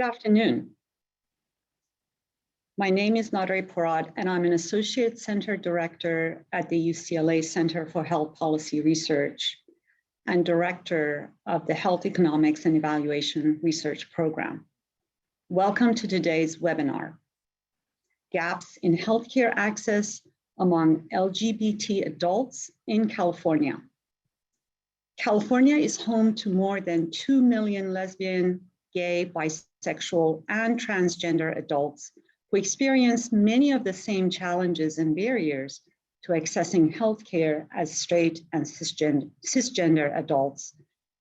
afternoon. My name is Nadre Porat, and I'm an Associate Center Director at the UCLA Center for Health Policy Research and Director of the Health Economics and Evaluation Research Program. Welcome to today's webinar, Gaps in Healthcare Access Among LGBT Adults in California. California is home to more than 2 million lesbian, gay, bisexual, and transgender adults who experience many of the same challenges and barriers to accessing healthcare as straight and cisgender adults,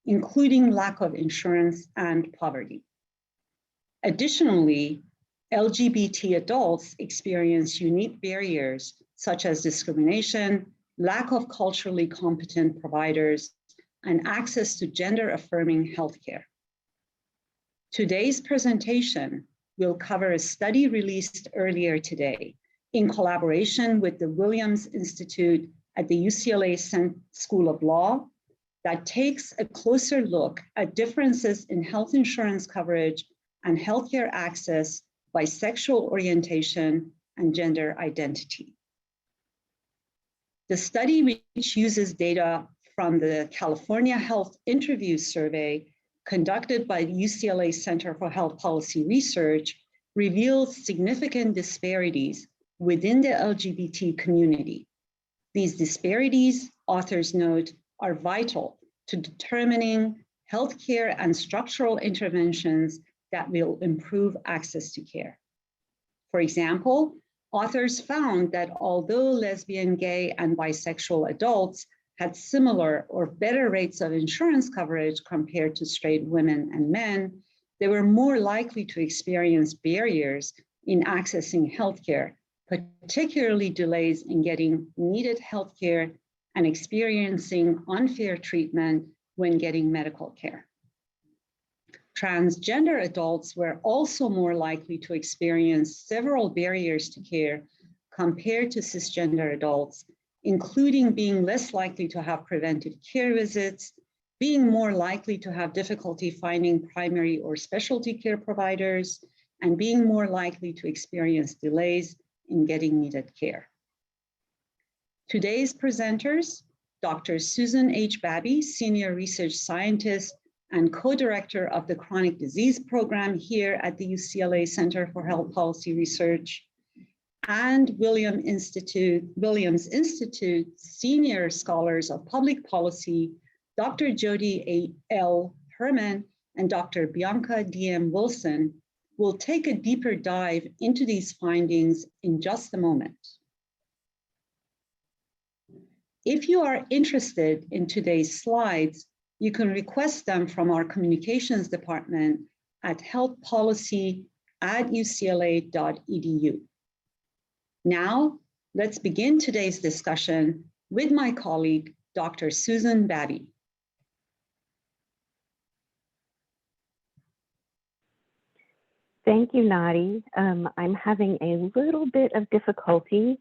including lack of insurance and poverty. Additionally, LGBT adults experience unique barriers such as discrimination, lack of culturally competent providers, and access to gender-affirming healthcare. Today's presentation will cover a study released earlier today in collaboration with the Williams Institute at the UCLA School of Law that takes a closer look at differences in health insurance coverage and healthcare access by sexual orientation and gender identity. The study, which uses data from the California Health Interview Survey conducted by the UCLA Center for Health Policy Research, reveals significant disparities within the LGBT community. These disparities, authors note, are vital to determining healthcare and structural interventions that will improve access to care. For example, authors found that although lesbian, gay, and bisexual adults had similar or better rates of insurance coverage compared to straight women and men, they were more likely to experience barriers in accessing healthcare, particularly delays in getting needed healthcare and experiencing unfair treatment when getting medical care. Transgender adults were also more likely to experience several barriers to care compared to cisgender adults, including being less likely to have preventive care visits, being more likely to have difficulty finding primary or specialty care providers, and being more likely to experience delays in getting needed care. Today's presenters, Dr. Susan H. Babby, Senior Research Scientist and Co-Director of the Chronic Disease Program here at the UCLA Center for Health Policy Research, and Williams Institute Senior Scholars of Public Policy, Dr. Jody L. Herman and Dr. Bianca D.M. Wilson, will take a deeper dive into these findings in just a moment. If you are interested in today's slides, you can request them from our communications department at healthpolicy@ucla.edu. Now, let's begin today's discussion with my colleague, Dr. Susan Babby. Thank you, Nadi. I'm having a little bit of difficulty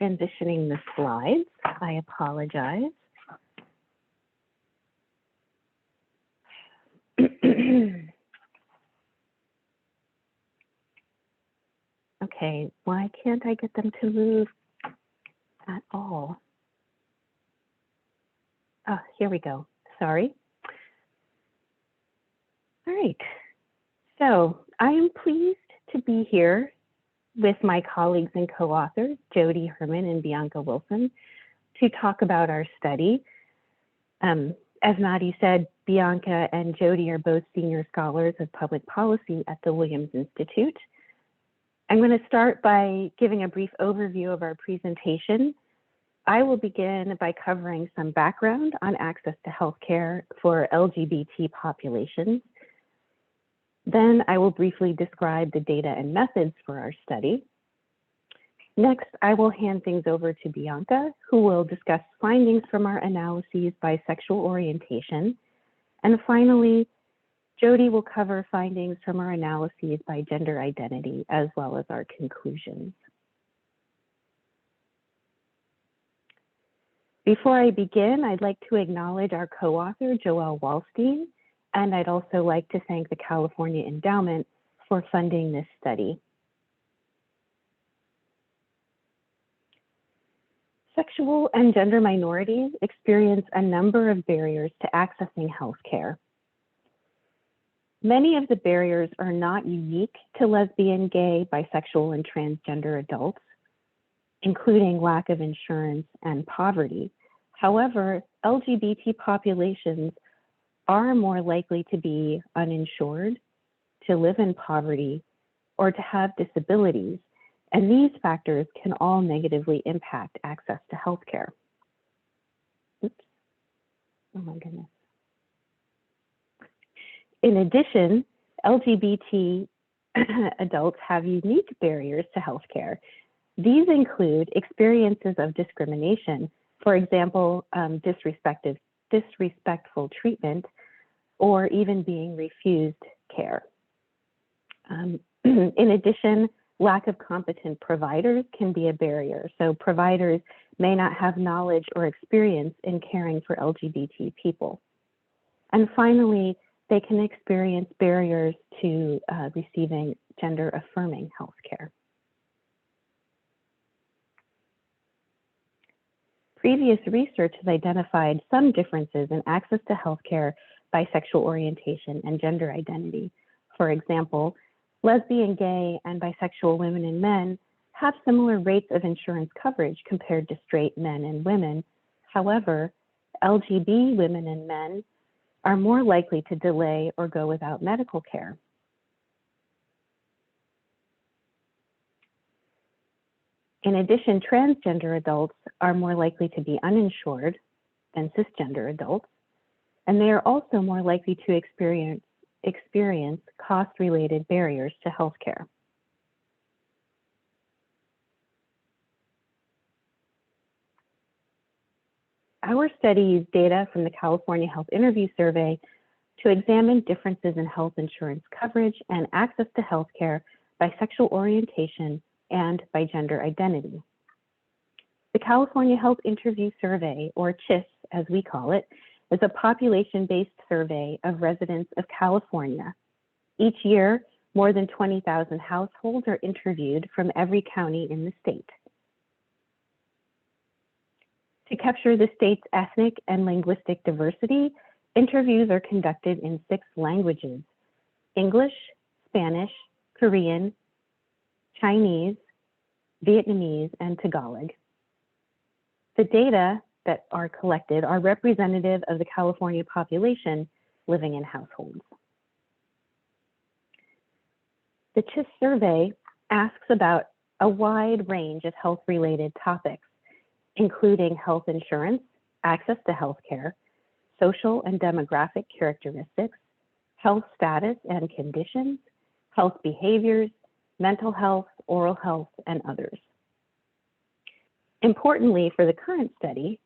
transitioning the slides. I apologize. Okay, why can't I get them to move at all? Oh, here we go. Sorry. All right. So I am pleased to be here with my colleagues and co-authors, Jody Herman and Bianca Wilson, to talk about our study. As Nadi said, Bianca and Jody are both senior scholars of public policy at the Williams Institute. I'm going to start by giving a brief overview of our presentation. I will begin by covering some background on access to healthcare for LGBT populations. Then I will briefly describe the data and methods for our study. Next, I will hand things over to Bianca, who will discuss findings from our analyses by sexual orientation. And finally, Jody will cover findings from our analyses by gender identity, as well as our conclusions. Before I begin, I'd like to acknowledge our co-author, Joelle Wallstein, and I'd also like to thank the California Endowment for funding this study. Sexual and gender minorities experience a number of barriers to accessing healthcare. Many of the barriers are not unique to lesbian, gay, bisexual, and transgender adults, including lack of insurance and poverty. However, LGBT populations are more likely to be uninsured, to live in poverty, or to have disabilities, and these factors can all negatively impact access to healthcare. Oops. Oh my goodness. In addition, LGBT adults have unique barriers to healthcare. These include experiences of discrimination, for example, disrespectful treatment, or even being refused care. In addition, lack of competent providers can be a barrier. So providers may not have knowledge or experience in caring for LGBT people. And finally, they can experience barriers to receiving gender-affirming healthcare. Previous research has identified some differences in access to healthcare by sexual orientation and gender identity. For example, lesbian, gay, and bisexual women and men have similar rates of insurance coverage compared to straight men and women. However, LGB women and men are more likely to delay or go without medical care. In addition, transgender adults are more likely to be uninsured than cisgender adults, and they are also more likely to experience cost-related barriers to healthcare. Our study used data from the California Health Interview Survey to examine differences in health insurance coverage and access to healthcare by sexual orientation and by gender identity. The California Health Interview Survey, or CHIS as we call it, is a population-based survey of residents of California. Each year, more than 20,000 households are interviewed from every county in the state. To capture the state's ethnic and linguistic diversity, interviews are conducted in 6 languages: English, Spanish, Korean, Chinese, Vietnamese, and Tagalog. The data that are collected are representative of the California population living in households. The CHIS survey asks about a wide range of health-related topics, including health insurance, access to healthcare, social and demographic characteristics, health status and conditions, health behaviors, mental health, oral health, and others. Importantly, for the current study,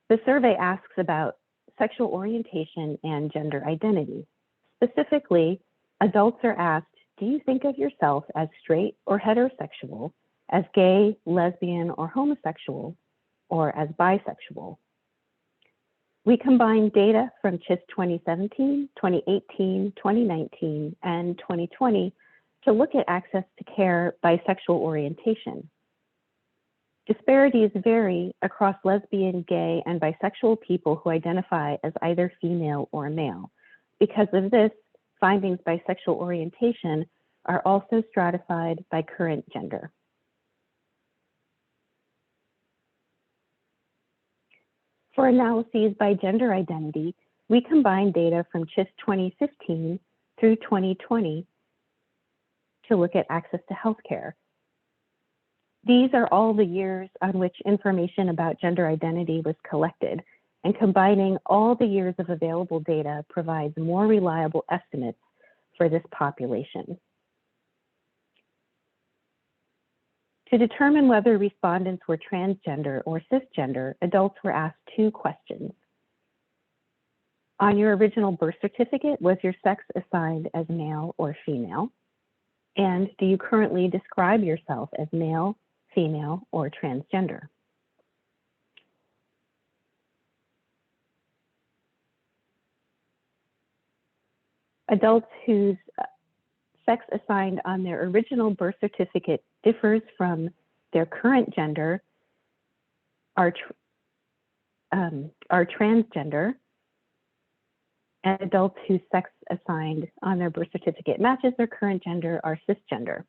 the survey asks about sexual orientation and gender identity. Specifically, adults are asked, do you think of yourself as straight or heterosexual, as gay, lesbian, or homosexual, or as bisexual? We combined data from CHIS 2017, 2018, 2019, and 2020 to look at access to care by sexual orientation. Disparities vary across lesbian, gay, and bisexual people who identify as either female or male. Because of this, findings by sexual orientation are also stratified by current gender. For analyses by gender identity, we combined data from CHIS 2015 through 2020 to look at access to healthcare. These are all the years on which information about gender identity was collected, and combining all the years of available data provides more reliable estimates for this population. To determine whether respondents were transgender or cisgender, adults were asked 2 questions. On your original birth certificate, was your sex assigned as male or female? And do you currently describe yourself as male, female, or transgender? Adults whose sex assigned on their original birth certificate differs from their current gender are transgender, and adults whose sex assigned on their birth certificate matches their current gender are cisgender.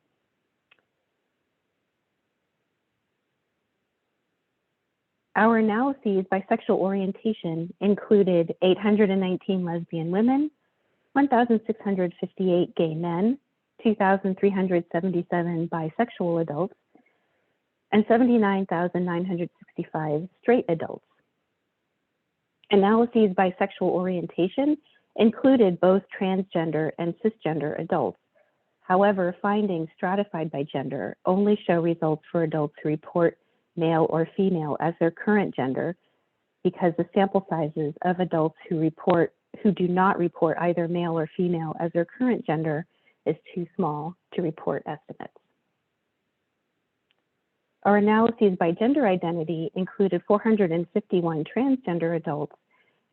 Our analyses by sexual orientation included 819 lesbian women, 1,658 gay men, 2,377 bisexual adults, and 79,965 straight adults. Analyses by sexual orientation included both transgender and cisgender adults. However, findings stratified by gender only show results for adults who report male or female as their current gender, because the sample sizes of adults who do not report either male or female as their current gender is too small to report estimates. Our analyses by gender identity included 451 transgender adults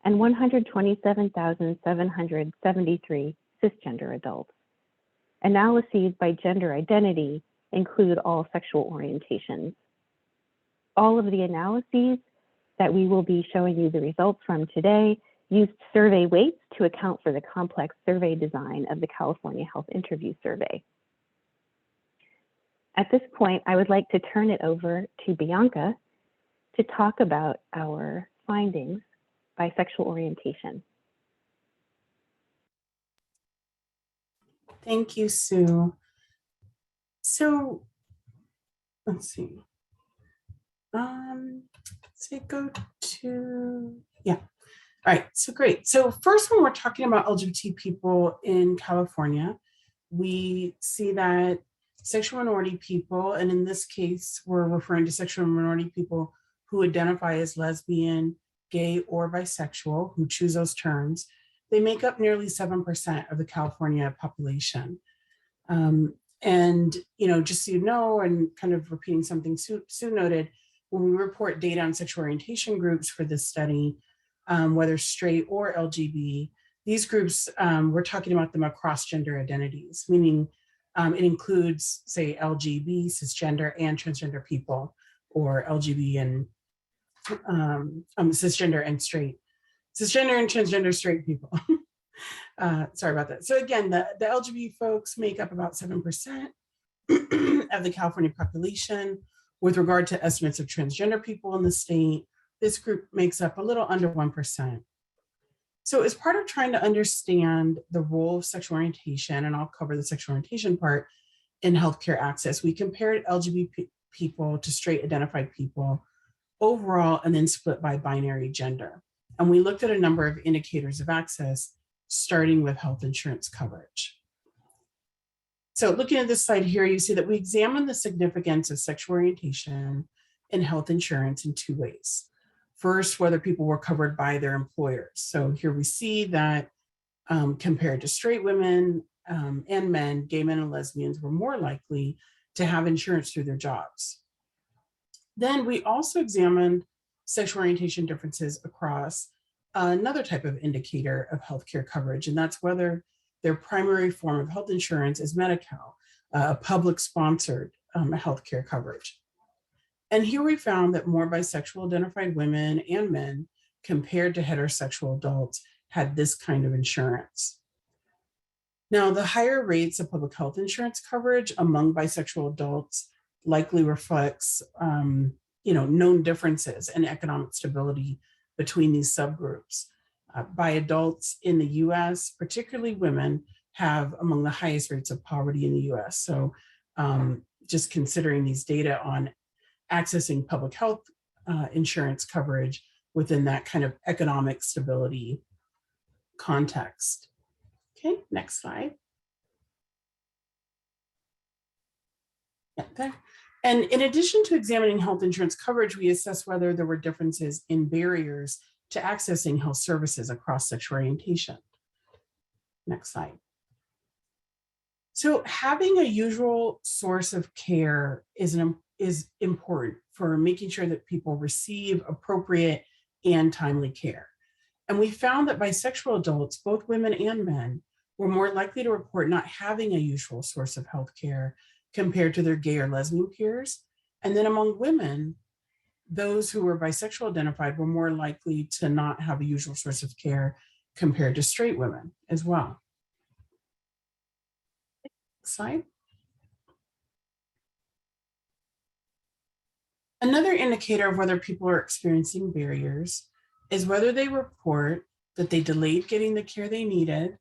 and 127,773 cisgender adults. Analyses by gender identity include all sexual orientations. All of the analyses that we will be showing you the results from today used survey weights to account for the complex survey design of the California Health Interview Survey. At this point, I would like to turn it over to Bianca to talk about our findings by sexual orientation. Thank you, Sue. So, let's see. Go to, yeah. All right, so great. So first, when we're talking about LGBT people in California, we see that sexual minority people, and in this case, we're referring to sexual minority people who identify as lesbian, gay, or bisexual, who choose those terms, they make up nearly 7% of the California population. And, just so you know, and kind of repeating something Sue noted, when we report data on sexual orientation groups for this study, whether straight or LGB, these groups, we're talking about them across gender identities, meaning it includes, say, LGB, cisgender, and transgender people, or LGB and cisgender and straight. Cisgender and transgender straight people. Sorry about that. So again, the LGBT folks make up about 7% of the California population. With regard to estimates of transgender people in the state, this group makes up a little under 1%. So as part of trying to understand the role of sexual orientation, and I'll cover the sexual orientation part in healthcare access, we compared LGBT people to straight identified people overall and then split by binary gender. And we looked at a number of indicators of access, starting with health insurance coverage. So looking at this slide here, you see that we examined the significance of sexual orientation in health insurance in two ways. First, whether people were covered by their employers. So here we see that compared to straight women and men, gay men and lesbians were more likely to have insurance through their jobs. Then we also examined sexual orientation differences across another type of indicator of healthcare coverage, and that's whether their primary form of health insurance is Medi-Cal, a public-sponsored healthcare coverage. And here we found that more bisexual identified women and men compared to heterosexual adults had this kind of insurance. Now, the higher rates of public health insurance coverage among bisexual adults likely reflects known differences in economic stability between these subgroups. By adults in the US, particularly women, have among the highest rates of poverty in the US. So just considering these data on accessing public health insurance coverage within that kind of economic stability context. Okay, next slide. Yeah, there. And in addition to examining health insurance coverage, we assessed whether there were differences in barriers to accessing health services across sexual orientation. Next slide. So having a usual source of care is important for making sure that people receive appropriate and timely care. And we found that bisexual adults, both women and men, were more likely to report not having a usual source of healthcare compared to their gay or lesbian peers. And then among women, those who were bisexual identified were more likely to not have a usual source of care compared to straight women as well. Slide. Another indicator of whether people are experiencing barriers is whether they report that they delayed getting the care they needed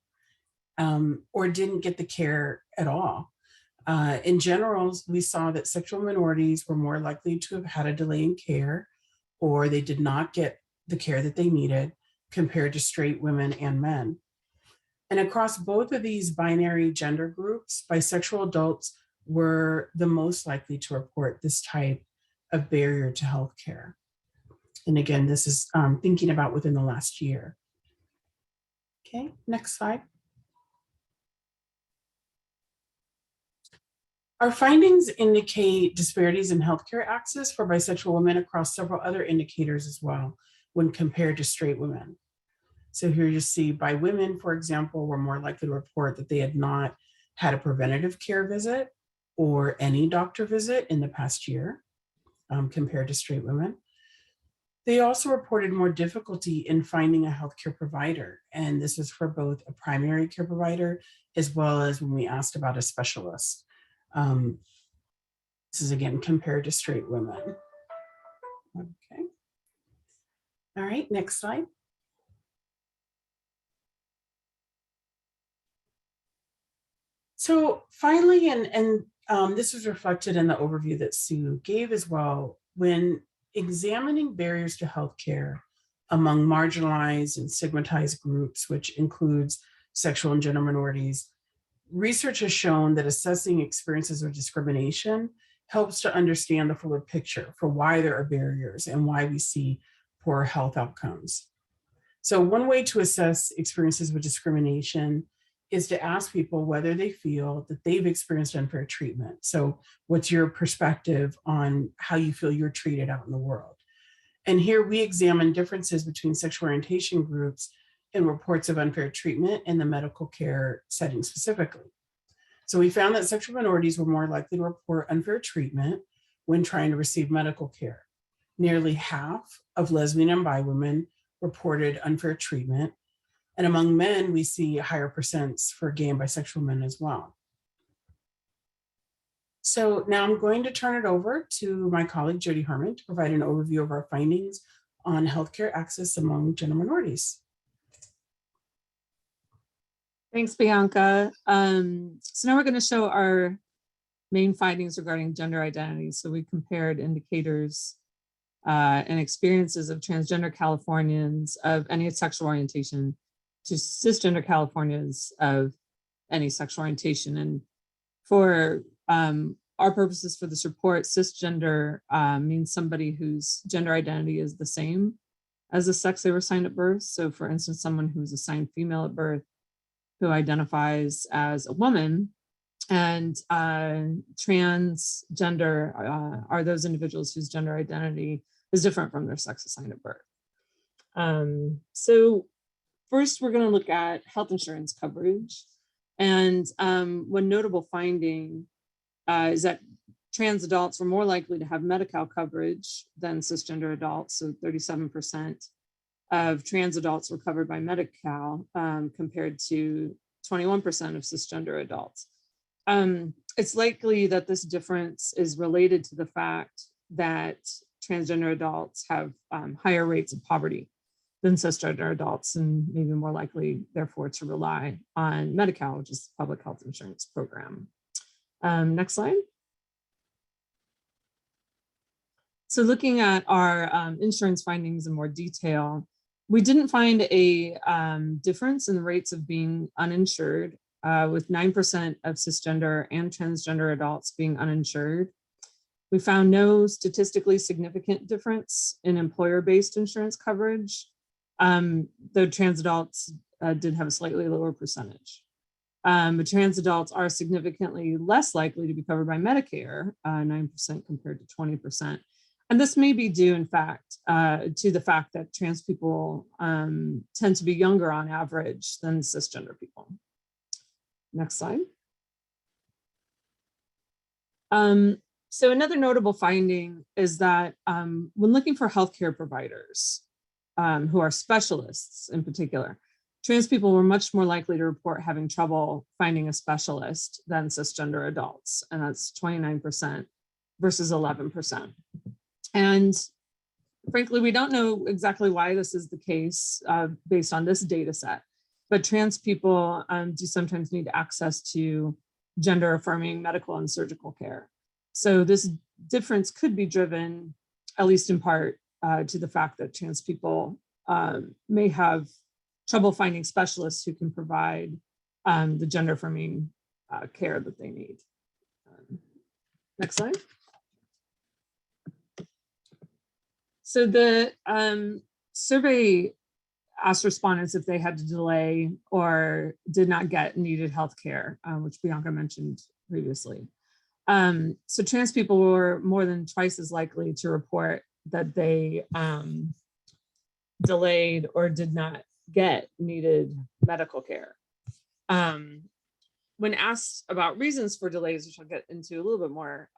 or didn't get the care at all. In general, we saw that sexual minorities were more likely to have had a delay in care, or they did not get the care that they needed compared to straight women and men. And across both of these binary gender groups, bisexual adults were the most likely to report this type of barrier to healthcare. And again, this is thinking about within the last year. Okay, next slide. Our findings indicate disparities in healthcare access for bisexual women across several other indicators as well when compared to straight women. So here you see by women, for example, were more likely to report that they had not had a preventative care visit or any doctor visit in the past year compared to straight women. They also reported more difficulty in finding a healthcare provider. And this is for both a primary care provider as well as when we asked about a specialist. This is again compared to straight women. Okay. All right, next slide. So finally, and this was reflected in the overview that Sue gave as well, when examining barriers to healthcare among marginalized and stigmatized groups, which includes sexual and gender minorities, research has shown that assessing experiences of discrimination helps to understand the fuller picture for why there are barriers and why we see poor health outcomes. So one way to assess experiences with discrimination is to ask people whether they feel that they've experienced unfair treatment. So what's your perspective on how you feel you're treated out in the world? And here we examine differences between sexual orientation groups and reports of unfair treatment in the medical care setting specifically. So we found that sexual minorities were more likely to report unfair treatment when trying to receive medical care. Nearly half of lesbian and bi women reported unfair treatment. And among men, we see higher percents for gay and bisexual men as well. So now I'm going to turn it over to my colleague, Jody Herman, to provide an overview of our findings on healthcare access among gender minorities. Thanks, Bianca. So now we're going to show our main findings regarding gender identity. So we compared indicators and experiences of transgender Californians of any sexual orientation to cisgender Californians of any sexual orientation. And for our purposes for this report, cisgender means somebody whose gender identity is the same as the sex they were assigned at birth. So for instance, someone who's assigned female at birth, who identifies as a woman, and transgender are those individuals whose gender identity is different from their sex assigned at birth. So first, we're going to look at health insurance coverage. And one notable finding is that trans adults were more likely to have Medi-Cal coverage than cisgender adults. So 37% of trans adults were covered by Medi-Cal compared to 21% of cisgender adults. It's likely that this difference is related to the fact that transgender adults have higher rates of poverty than cisgender adults, and maybe more likely, therefore, to rely on Medi-Cal, which is the public health insurance program. Next slide. So looking at our insurance findings in more detail, we didn't find a difference in the rates of being uninsured, with 9% of cisgender and transgender adults being uninsured. We found no statistically significant difference in employer-based insurance coverage, though trans adults did have a slightly lower percentage. But trans adults are significantly less likely to be covered by Medicare, 9% compared to 20%. And this may be due, in fact, to the fact that trans people tend to be younger on average than cisgender people. Next slide. So another notable finding is that when looking for healthcare providers who are specialists in particular, trans people were much more likely to report having trouble finding a specialist than cisgender adults, and that's 29% versus 11%. And frankly, we don't know exactly why this is the case based on this data set, but trans people do sometimes need access to gender affirming medical and surgical care. So this difference could be driven, at least in part, to the fact that trans people may have trouble finding specialists who can provide the gender affirming care that they need. Next slide. So the survey asked respondents if they had to delay or did not get needed health care, which Bianca mentioned previously. So trans people were more than twice as likely to report that they delayed or did not get needed medical care. When asked about reasons for delays, which I'll get into a little bit more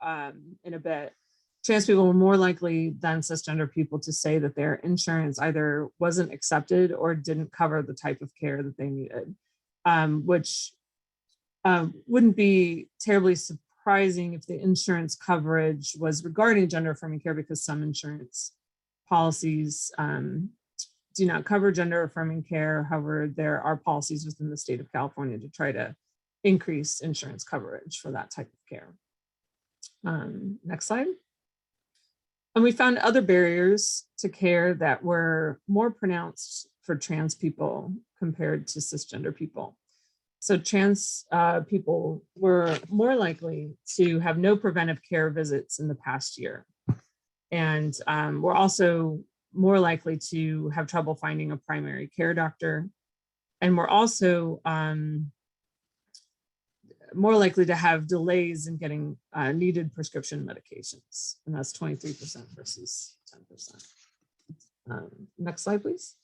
in a bit, trans people were more likely than cisgender people to say that their insurance either wasn't accepted or didn't cover the type of care that they needed, which wouldn't be terribly surprising if the insurance coverage was regarding gender affirming care, because some insurance policies do not cover gender affirming care. However, there are policies within the state of California to try to increase insurance coverage for that type of care. Next slide. And we found other barriers to care that were more pronounced for trans people compared to cisgender people. So trans people were more likely to have no preventive care visits in the past year. And were also more likely to have trouble finding a primary care doctor. And we're also more likely to have delays in getting needed prescription medications. And that's 23% versus 10%. Next slide, please.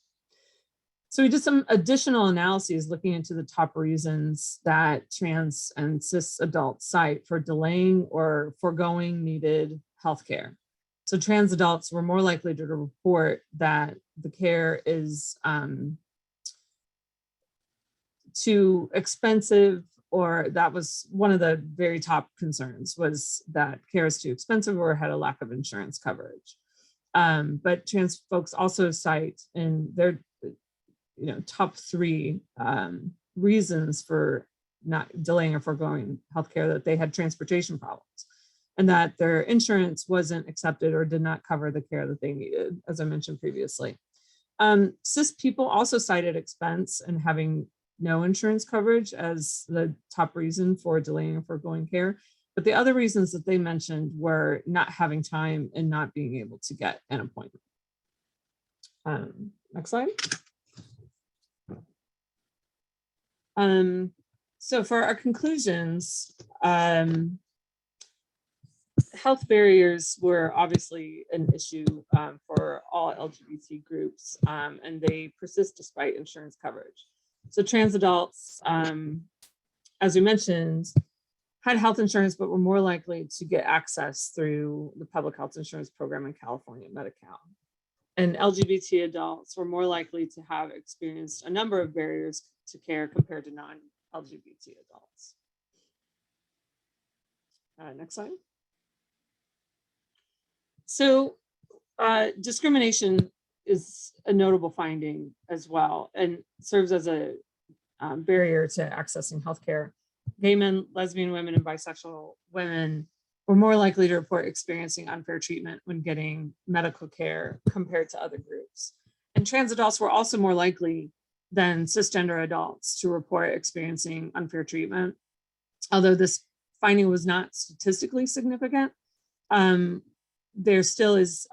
So we did some additional analyses looking into the top reasons that trans and cis adults cite for delaying or foregoing needed healthcare. So trans adults were more likely to report that the care is too expensive, or that was one of the very top concerns, was that care is too expensive or had a lack of insurance coverage. But trans folks also cite in their top 3 reasons for not delaying or foregoing healthcare that they had transportation problems, and that their insurance wasn't accepted or did not cover the care that they needed, as I mentioned previously. Cis people also cited expense and having no insurance coverage as the top reason for delaying or foregoing care. But the other reasons that they mentioned were not having time and not being able to get an appointment. Next slide. So for our conclusions, health barriers were obviously an issue for all LGBT groups, and they persist despite insurance coverage. So trans adults, as we mentioned, had health insurance, but were more likely to get access through the public health insurance program in California, Medi-Cal. And LGBT adults were more likely to have experienced a number of barriers to care compared to non-LGBT adults. Next slide. So discrimination is a notable finding as well, and serves as a barrier to accessing healthcare. Gay men, lesbian women, and bisexual women were more likely to report experiencing unfair treatment when getting medical care compared to other groups. And trans adults were also more likely than cisgender adults to report experiencing unfair treatment. Although this finding was not statistically significant, there still is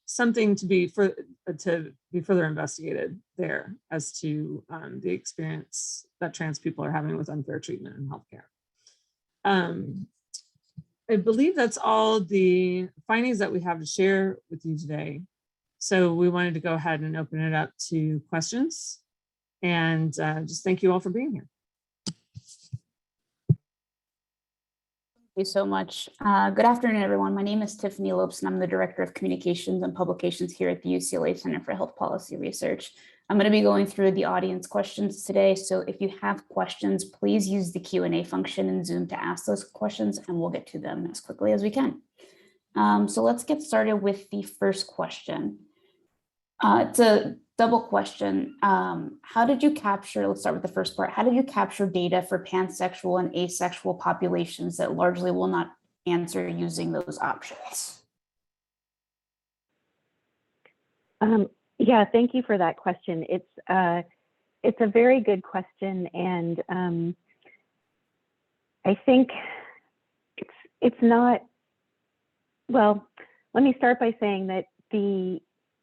something to be further investigated there as to the experience that trans people are having with unfair treatment in healthcare. I believe that's all the findings that we have to share with you today. So we wanted to go ahead and open it up to questions, and just thank you all for being here. you so much. Good afternoon, everyone. My name is Tiffany Lopes, and I'm the Director of Communications and Publications here at the UCLA Center for Health Policy Research. I'm going to be going through the audience questions today. So if you have questions, please use the Q&A function in Zoom to ask those questions, and we'll get to them as quickly as we can. So let's get started with the first question. It's a double question. How did you capture, let's start with the first part. How did you capture data for pansexual and asexual populations that largely will not answer using those options? Yeah, thank you for that question. It's a very good question, and I think it's not, well, let me start by saying that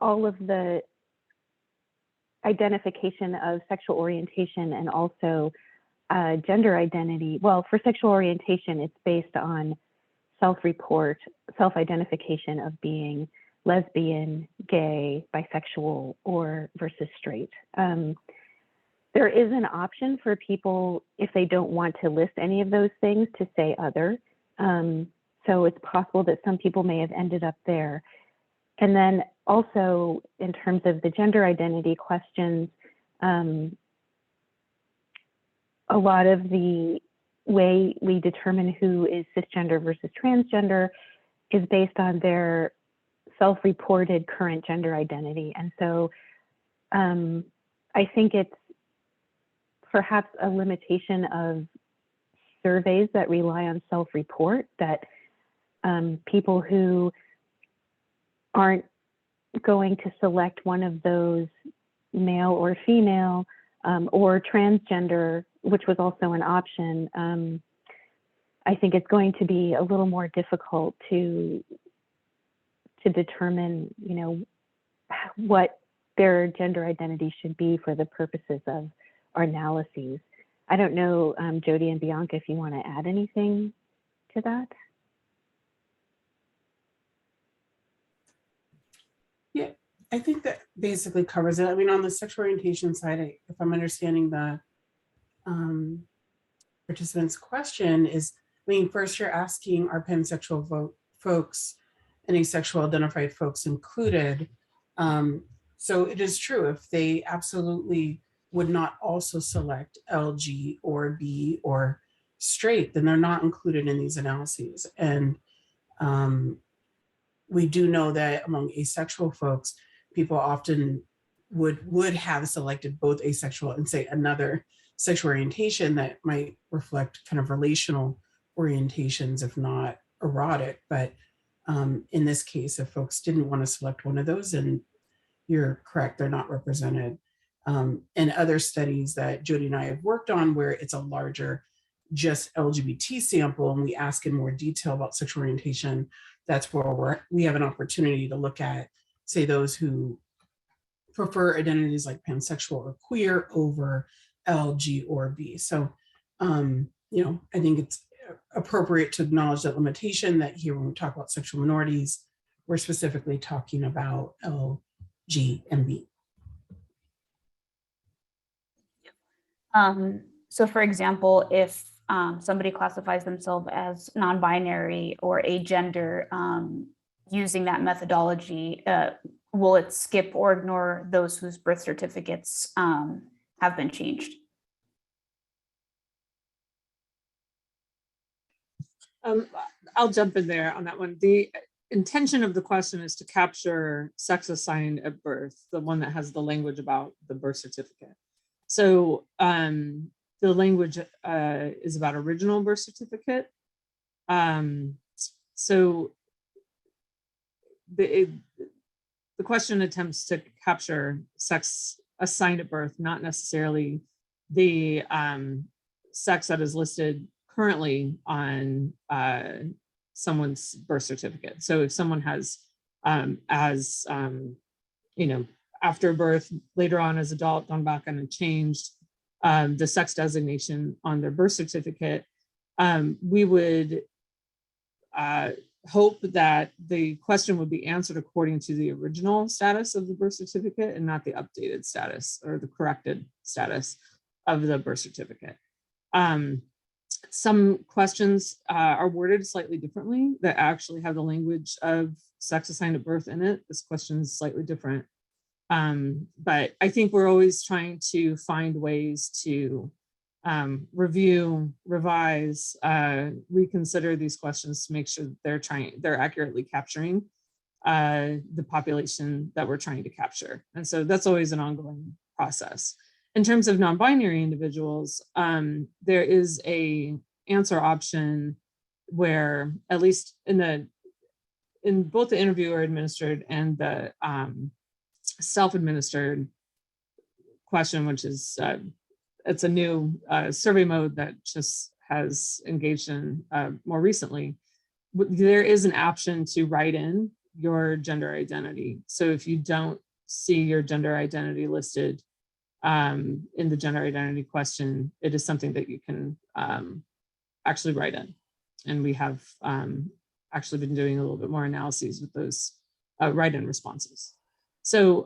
all of the identification of sexual orientation and also gender identity, well, for sexual orientation, it's based on self-report, self-identification of being lesbian, gay, bisexual, or versus straight. There is an option for people, if they don't want to list any of those things, to say other. So it's possible that some people may have ended up there. And then also in terms of the gender identity questions, a lot of the way we determine who is cisgender versus transgender is based on their self-reported current gender identity. And so I think it's perhaps a limitation of surveys that rely on self-report, that people who aren't going to select one of those, male or female, or transgender, which was also an option, I think it's going to be a little more difficult to determine, you know, what their gender identity should be for the purposes of our analyses. I don't know, Jody and Bianca, if you want to add anything to that. Yeah, I think that basically covers it. I mean, on the sexual orientation side, if I'm understanding the participant's question is, I mean, first you're asking, are pansexual folks and asexual identified folks included? So it is true, if they absolutely would not also select LG or B or straight, then they're not included in these analyses. And we do know that among asexual folks, people often would have selected both asexual and say another sexual orientation that might reflect kind of relational orientations, if not erotic. But in this case, if folks didn't want to select one of those, and you're correct, they're not represented. And other studies that Jody and I have worked on where it's a larger just LGBT sample and we ask in more detail about sexual orientation, that's where we have an opportunity to look at, say, those who prefer identities like pansexual or queer over LG or B. So, you know, I think it's appropriate to acknowledge that limitation, that here when we talk about sexual minorities, we're specifically talking about LG and B. So for example, if somebody classifies themselves as non-binary or agender, using that methodology, will it skip or ignore those whose birth certificates have been changed? I'll jump in there on that one. The intention of the question is to capture sex assigned at birth, the one that has the language about the birth certificate. So the language is about original birth certificate. So the question attempts to capture sex assigned at birth, not necessarily the sex that is listed currently on someone's birth certificate. So if someone has, you know, after birth, later on as adult, gone back and changed the sex designation on their birth certificate, we would hope that the question would be answered according to the original status of the birth certificate and not the updated status or the corrected status of the birth certificate. some questions are worded slightly differently that actually have the language of sex assigned at birth in it. This question is slightly different. But I think we're always trying to find ways to review, revise, reconsider these questions to make sure that they're accurately capturing the population that we're trying to capture. And so that's always an ongoing process. In terms of non-binary individuals, there is a answer option where, at least in both the interviewer administered and the self-administered question, which is it's a new survey mode that just has engaged in more recently. There is an option to write in your gender identity. So if you don't see your gender identity listed in the gender identity question, it is something that you can actually write in. And we have actually been doing a little bit more analyses with those write-in responses. So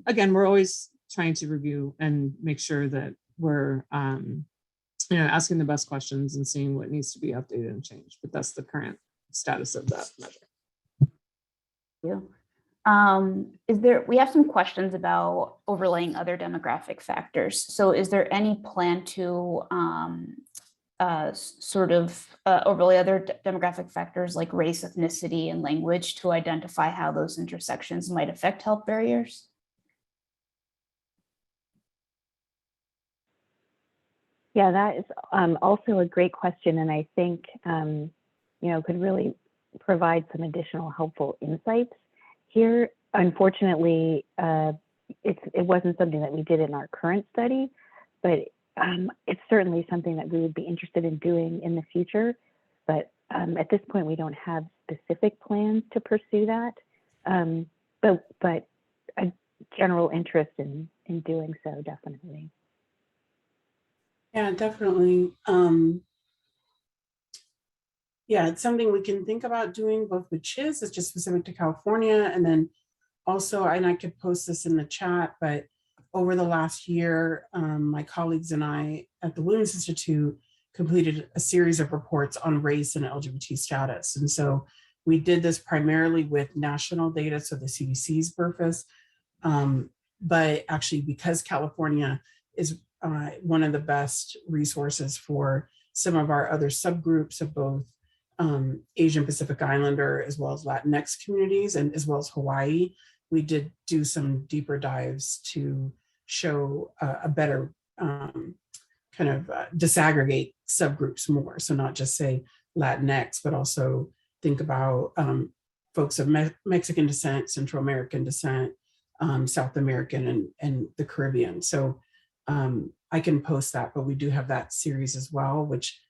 again, we're always trying to review and make sure that we're asking the best questions and seeing what needs to be updated and changed. But that's the current status of that measure. We have some questions about overlaying other demographic factors. So is there any plan to overlay other demographic factors like race, ethnicity, and language to identify how those intersections might affect health barriers? Yeah, that is also a great question, and I think could really provide some additional helpful insights here. Unfortunately, it wasn't something that we did in our current study, but it's certainly something that we would be interested in doing in the future. But at this point, we don't have specific plans to pursue that. But a general interest in doing so, definitely. Yeah, definitely. Yeah, it's something we can think about doing both with CHIS, it's just specific to California, and then also, and I could post this in the chat, but over the last year, my colleagues and I at the Williams Institute completed a series of reports on race and LGBT status. And so we did this primarily with national data, so the CDC's BRFIS, but actually because California is one of the best resources for some of our other subgroups of both Asian Pacific Islander as well as Latinx communities, and as well as Hawaii, we did do some deeper dives to show a better disaggregate subgroups more. So not just say Latinx, but also think about folks of Mexican descent, Central American descent, South American, and the Caribbean. So I can post that, but we do have that series as well, which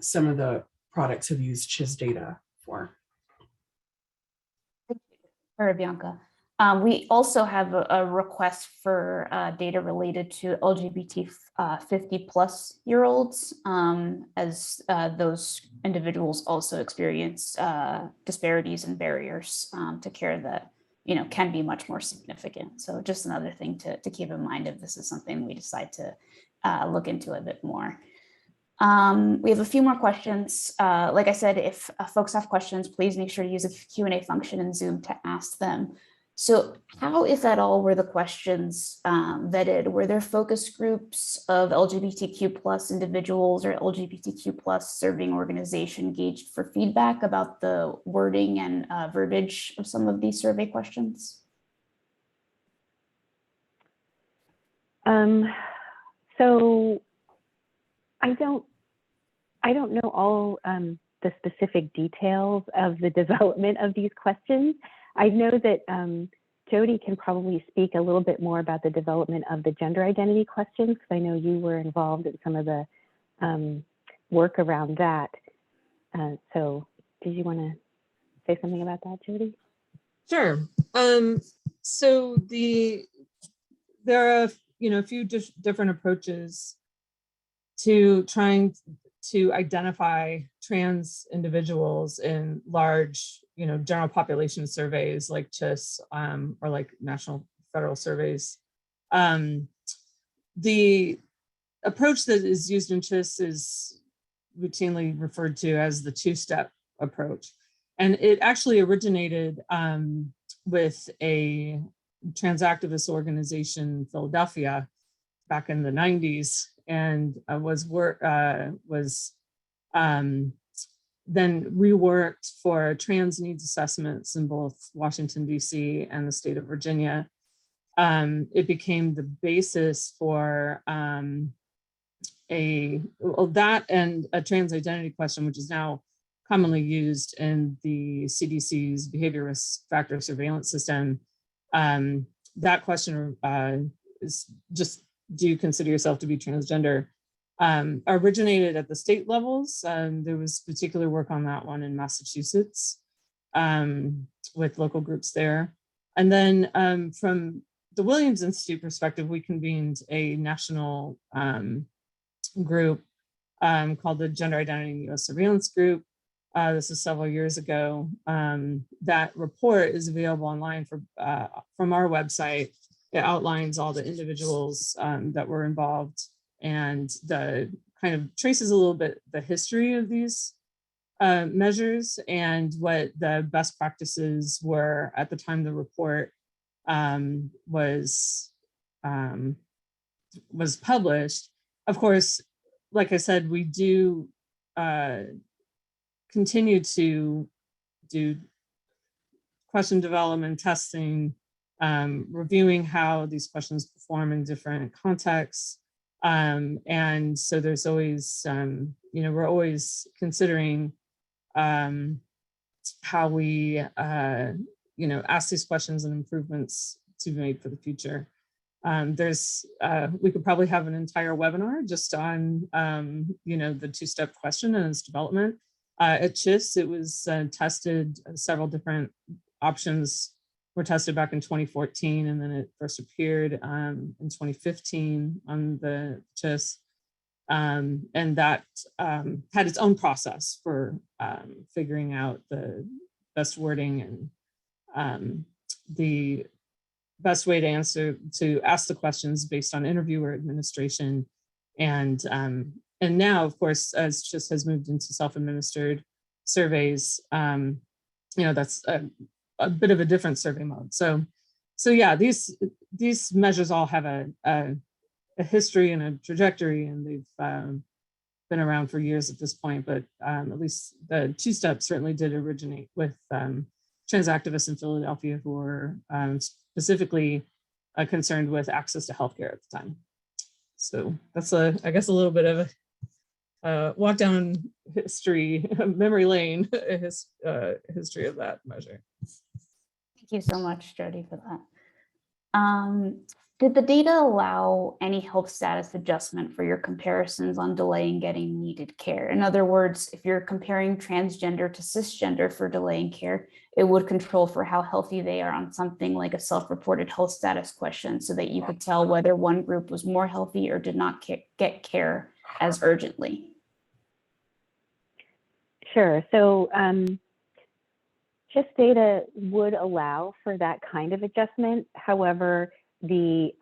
some of the products have used CHIS data for. Thank you, Bianca. We also have a request for data related to LGBT 50-plus-year-olds, as those individuals also experience disparities and barriers to care that can be much more significant. So just another thing to keep in mind if this is something we decide to look into a bit more. We have a few more questions. Like I said, if folks have questions, please make sure to use the Q&A function in Zoom to ask them. So how, if at all, were the questions vetted? Were there focus groups of LGBTQ plus individuals or LGBTQ plus serving organization engaged for feedback about the wording and verbiage of some of these survey questions? So I don't know all the specific details of the development of these questions. I know that Jody can probably speak a little bit more about the development of the gender identity questions, because I know you were involved in some of the work around that. So did you want to say something about that, Jody? Sure. So there are a few different approaches to trying to identify trans individuals in large, general population surveys like CHIS or like national federal surveys. The approach that is used in CHIS is routinely referred to as the two-step approach. And it actually originated with a trans activist organization in Philadelphia back in the 90s, and was then reworked for trans needs assessments in both Washington, D.C. and the state of Virginia. It became the basis for that and a trans identity question, which is now commonly used in the CDC's behavior risk factor surveillance system. That question is just, do you consider yourself to be transgender? Originated at the state levels. There was particular work on that one in Massachusetts with local groups there. And then from the Williams Institute perspective, we convened a national group called the Gender Identity and US Surveillance Group. This is several years ago. That report is available online from our website. It outlines all the individuals that were involved and the kind of traces a little bit the history of these measures and what the best practices were at the time the report was published. Of course, like I said, we do continue to do question development, testing, reviewing how these questions perform in different contexts. And so there's always, we're always considering how we, ask these questions and improvements to be made for the future. We could probably have an entire webinar just on, the two-step question and its development. At CHIS, it was tested, several different options were tested back in 2014, and then it first appeared in 2015 on the CHIS. And that had its own process for figuring out the best wording and the best way to ask the questions based on interviewer administration. And now, of course, as CHIS has moved into self-administered surveys, that's a bit of a different survey mode. So yeah, these measures all have a history and a trajectory, and they've been around for years at this point, but at least the two-step certainly did originate with trans activists in Philadelphia who were specifically concerned with access to healthcare at the time. So that's I guess a little bit of a walk down history, memory lane history of that measure. Thank you so much, Jody, for that. Did the data allow any health status adjustment for your comparisons on delay in getting needed care? In other words, if you're comparing transgender to cisgender for delay in care, it would control for how healthy they are on something like a self-reported health status question so that you could tell whether one group was more healthy or did not get care as urgently. Sure. So CHIS data would allow for that kind of adjustment. However, the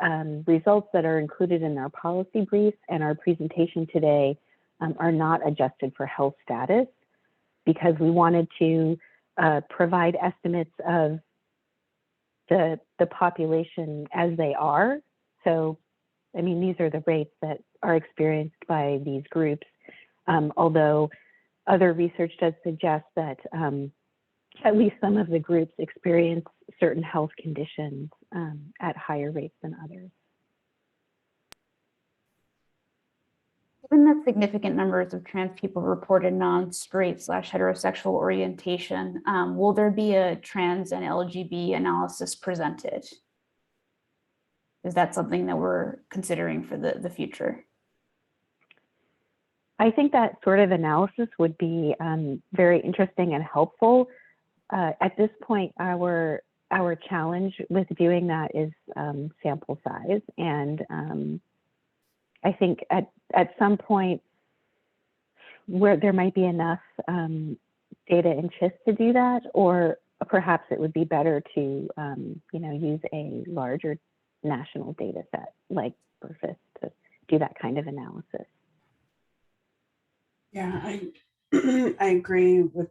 results that are included in our policy brief and our presentation today are not adjusted for health status because we wanted to provide estimates of the population as they are. So, I mean, these are the rates that are experienced by these groups, although other research does suggest that at least some of the groups experience certain health conditions at higher rates than others. Given that significant numbers of trans people reported non-straight/heterosexual orientation, will there be a trans and LGB analysis presented? Is that something that we're considering for the future? I think that sort of analysis would be very interesting and helpful. At this point, our challenge with doing that is sample size, and I think at some point where there might be enough data in CHIS to do that, or perhaps it would be better to use a larger national data set like BRFIS to do that kind of analysis. Yeah, I I agree with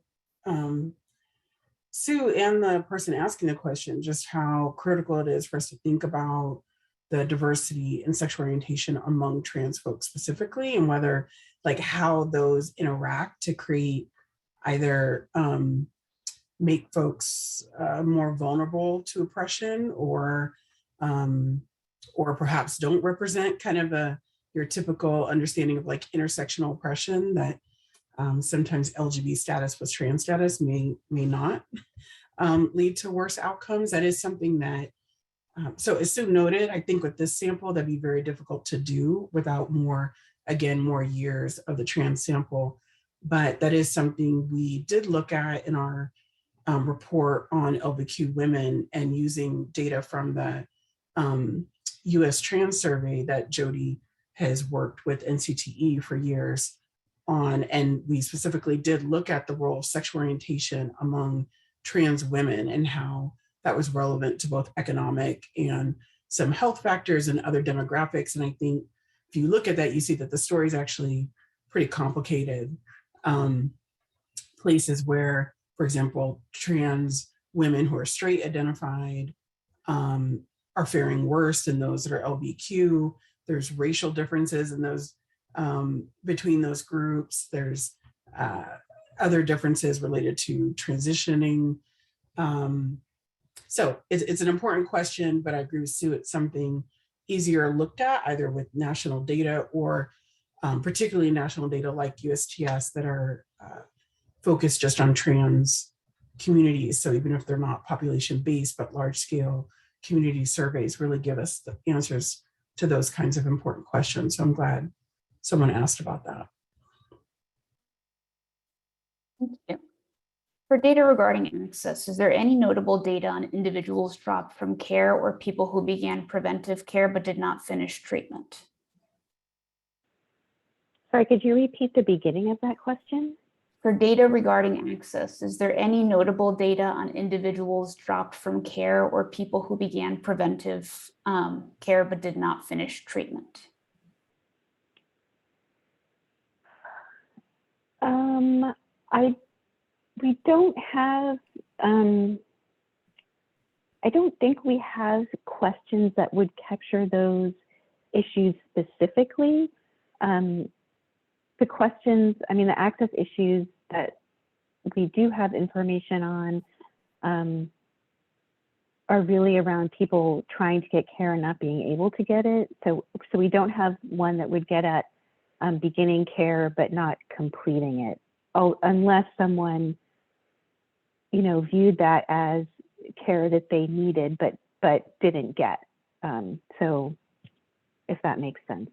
Sue and the person asking the question, just how critical it is for us to think about the diversity and sexual orientation among trans folks specifically, and whether like how those interact to create either make folks more vulnerable to oppression, um, or perhaps don't represent kind of your typical understanding of like intersectional oppression that sometimes LGB status plus trans status may not lead to worse outcomes. That is something that, so as Sue noted, I think with this sample, that'd be very difficult to do without more years of the trans sample. But that is something we did look at in our report on LGBTQ women, and using data from the US Trans Survey that Jody has worked with NCTE for years on. And we specifically did look at the role of sexual orientation among trans women and how that was relevant to both economic and some health factors and other demographics. And I think if you look at that, you see that the story is actually pretty complicated. Places where, for example, trans women who are straight identified are faring worse than those that are LBQ. There's racial differences in those between those groups. There's other differences related to transitioning. So it's an important question, but I agree with Sue, it's something easier looked at either with national data or particularly national data like USTS that are focused just on trans communities. So even if they're not population-based, but large-scale community surveys really give us the answers to those kinds of important questions. So I'm glad someone asked about that. Thank you. For data regarding access, is there any notable data on individuals dropped from care or people who began preventive care but did not finish treatment? Sorry, could you repeat the beginning of that question? For data regarding access, is there any notable data on individuals dropped from care or people who began preventive care but did not finish treatment? We don't have, I don't think we have questions that would capture those issues specifically. The questions, I mean, the access issues that we do have information on are really around people trying to get care and not being able to get it. So we don't have one that would get at beginning care but not completing it. Oh, unless someone, you know, viewed that as care that they needed but didn't get. So if that makes sense.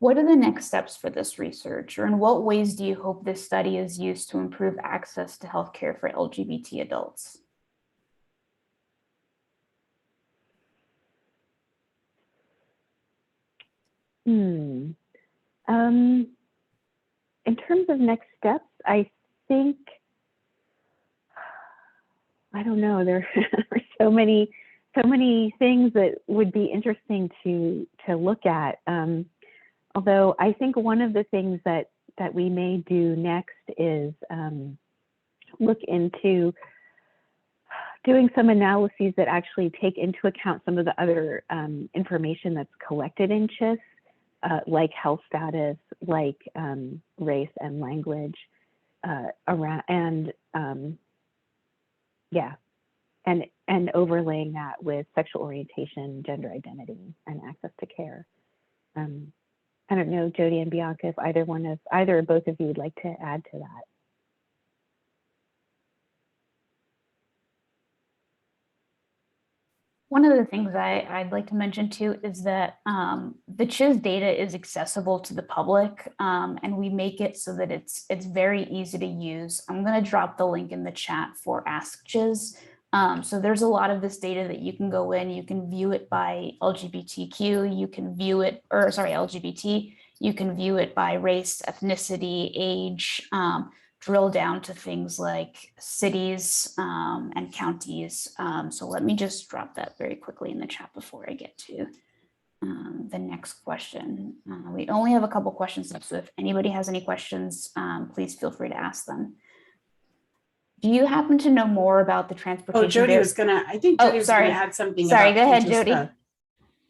What are the next steps for this research, or in what ways do you hope this study is used to improve access to healthcare for LGBT adults? In terms of next steps, I think, I don't know, there are so many things that would be interesting to look at. Although I think one of the things that we may do next is look into doing some analyses that actually take into account some of the other information that's collected in CHIS, like health status, like race and language, and overlaying that with sexual orientation, gender identity, and access to care. I don't know, Jody and Bianca, if either or both of you would like to add to that. One of the things I'd like to mention too is that the CHIS data is accessible to the public, and we make it so that it's very easy to use. I'm going to drop the link in the chat for Ask CHIS. So there's a lot of this data that you can go in, you can view it by LGBTQ, you can view it, or sorry, LGBT, you can view it by race, ethnicity, age, drill down to things like cities and counties. So let me just drop that very quickly in the chat before I get to the next question. We only have a couple questions left, so if anybody has any questions, please feel free to ask them. Do you happen to know more about the transportation? Oh, Jody was gonna, I think Jody was sorry. gonna add something. Sorry, about go ahead, just Jody. like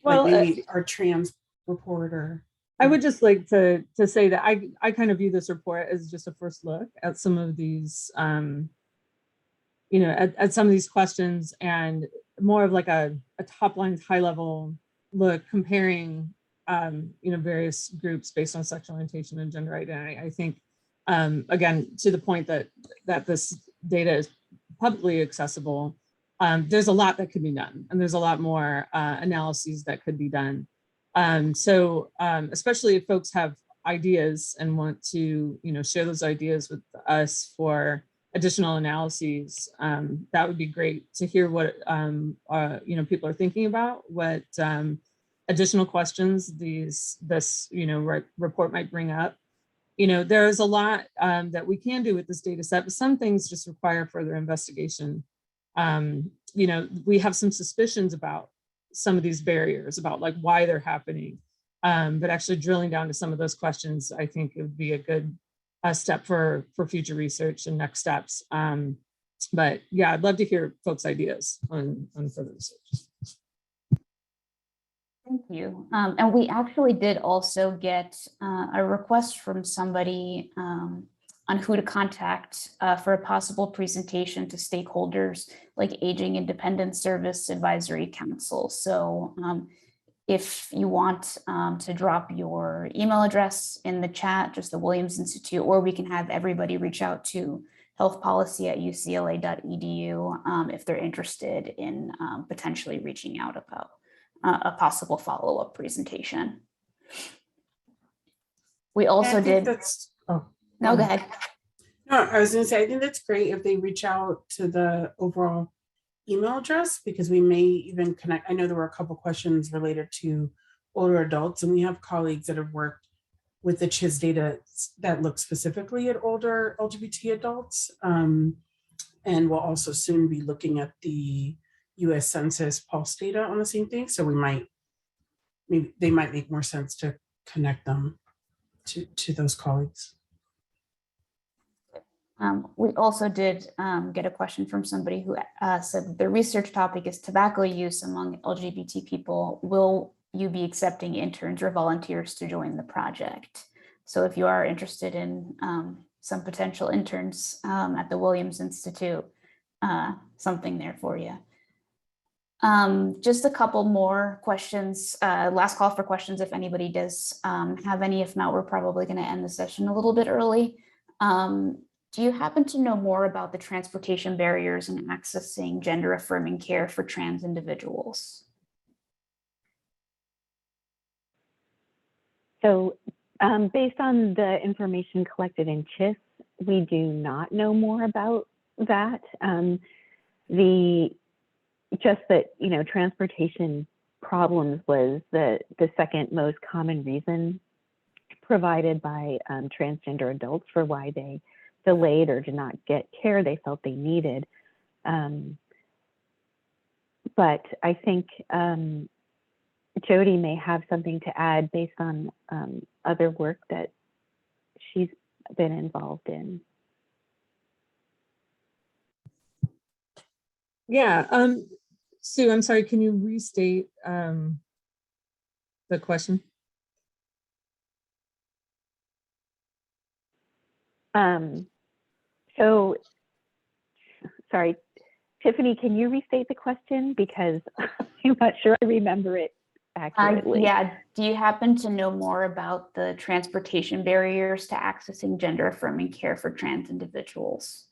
Well, maybe our trans report or. I would just like to say that I kind of view this report as just a first look at some of these, you know, at some of these questions, and more of like a top line, high level look comparing, you know, various groups based on sexual orientation and gender identity. I think, again, to the point that this data is publicly accessible, there's a lot that could be done, and there's a lot more analyses that could be done. So especially if folks have ideas and want to, you know, share those ideas with us for additional analyses, that would be great to hear what, you know, people are thinking about, what additional questions this, you know, report might bring up. You know, there's a lot that we can do with this data set, but some things just require further investigation. You know, we have some suspicions about some of these barriers, about like why they're happening, but actually drilling down to some of those questions, I think it would be a good step for future research and next steps. But yeah, I'd love to hear folks' ideas on further research. Thank you. And we actually did also get a request from somebody on who to contact for a possible presentation to stakeholders like Aging Independence Service Advisory Council. So if you want to drop your email address in the chat, just the Williams Institute, or we can have everybody reach out to healthpolicy@ucla.edu if they're interested in potentially reaching out about a possible follow-up presentation. We also did. No, go ahead. No, I was going to say, I think that's great if they reach out to the overall email address, because we may even connect. I know there were a couple questions related to older adults, and we have colleagues that have worked with the CHIS data that look specifically at older LGBT adults. And we'll also soon be looking at the US Census Pulse data on the same thing. So maybe they might make more sense to connect them to those colleagues. We also did get a question from somebody who said that the research topic is tobacco use among LGBT people. Will you be accepting interns or volunteers to join the project? So if you are interested in some potential interns at the Williams Institute, something there for you. Just a couple more questions. Last call for questions if anybody does have any. If not, we're probably going to end the session a little bit early. Do you happen to know more about the transportation barriers in accessing gender-affirming care for trans individuals? So based on the information collected in CHIS, we do not know more about that. Just that, you know, transportation problems was the second most common reason provided by transgender adults for why they delayed or did not get care they felt they needed. But I think Jody may have something to add based on other work that she's been involved in. Yeah, Sue, I'm sorry, can you restate the question? So, sorry, Tiffany, can you restate the question? Because I'm not sure I remember it accurately. Yeah, do you happen to know more about the transportation barriers to accessing gender-affirming care for trans individuals?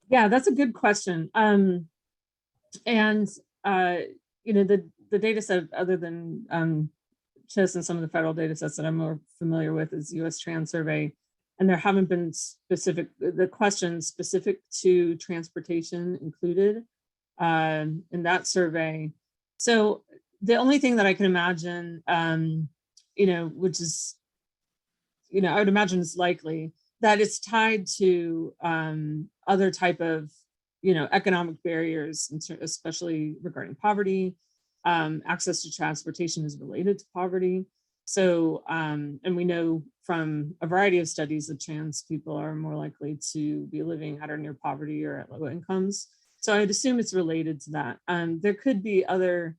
Yeah, that's a good question. And you know, the data set, other than CHIS and some of the federal data sets that I'm more familiar with, is US Trans Survey. And there haven't been the questions specific to transportation included in that survey. So the only thing that I can imagine, you know, which is, you know, I would imagine it's likely that it's tied to other type of, you know, economic barriers, especially regarding poverty, access to transportation is related to poverty. So, and we know from a variety of studies that trans people are more likely to be living at or near poverty or at low incomes. So I'd assume it's related to that. There could be other,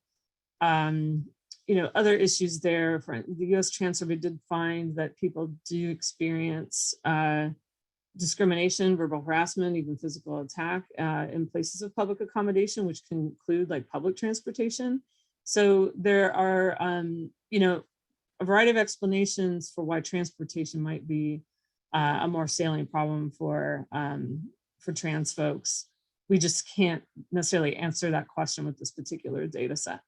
other issues there. For the U.S. Trans Survey did find that people do experience discrimination, verbal harassment, even physical attack in places of public accommodation, which can include like public transportation. So there are, a variety of explanations for why transportation might be a more salient problem for trans folks. We just can't necessarily answer that question with this particular data set.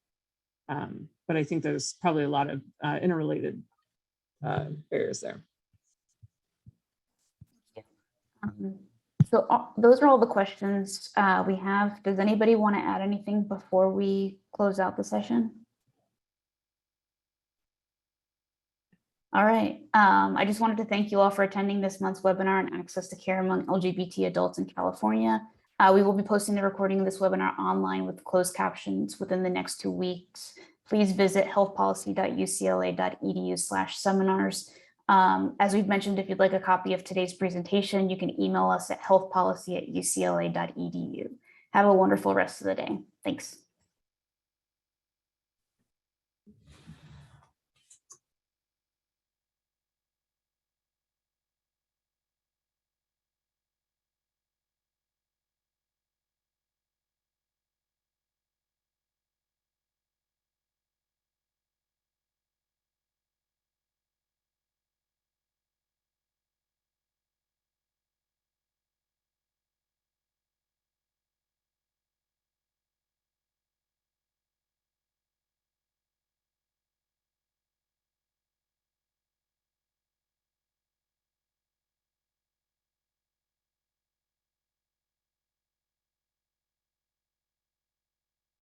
But I think there's probably a lot of interrelated barriers there. So those are all the questions we have. Does anybody want to add anything before we close out the session? All right. I just wanted to thank you all for attending this month's webinar on access to care among LGBT adults in California. We will be posting the recording of this webinar online with closed captions within the next 2 weeks. Please visit healthpolicy.ucla.edu/seminars. As we've mentioned, if you'd like a copy of today's presentation, you can email us at healthpolicy@ucla.edu. Have a wonderful rest of the day. Thanks.